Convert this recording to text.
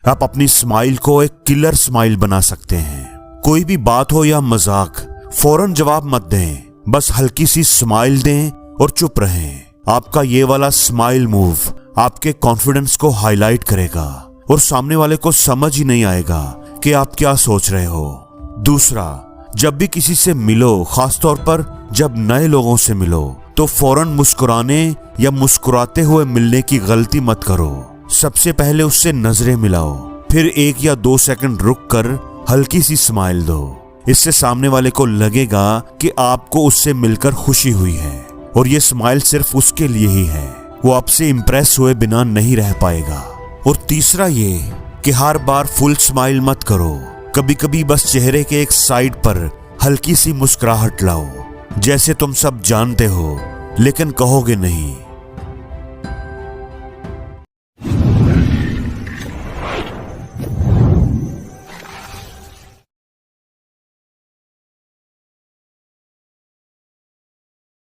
आप अपनी स्माइल को एक किलर स्माइल बना सकते हैं। कोई भी बात हो या मजाक, फौरन जवाब मत दें, बस हल्की सी स्माइल दें और चुप रहें। आपका ये वाला स्माइल मूव आपके कॉन्फिडेंस को हाईलाइट करेगा और सामने वाले को समझ ही नहीं आएगा कि आप क्या सोच रहे हो। दूसरा, जब भी किसी से मिलो, खासतौर पर जब नए लोगों से मिलो, तो फौरन मुस्कुराने या मुस्कुराते हुए मिलने की गलती मत करो। सबसे पहले उससे नजरें मिलाओ, फिर 1 या 2 सेकंड रुक कर हल्की सी स्माइल दो। इससे सामने वाले को लगेगा कि आपको उससे मिलकर खुशी हुई है और ये स्माइल सिर्फ उसके लिए ही है। वो आपसे इंप्रेस हुए बिना नहीं रह पाएगा। और तीसरा ये कि हर बार फुल स्माइल मत करो, कभी कभी बस चेहरे के एक साइड पर हल्की सी मुस्कुराहट लाओ, जैसे तुम सब जानते हो लेकिन कहोगे नहीं।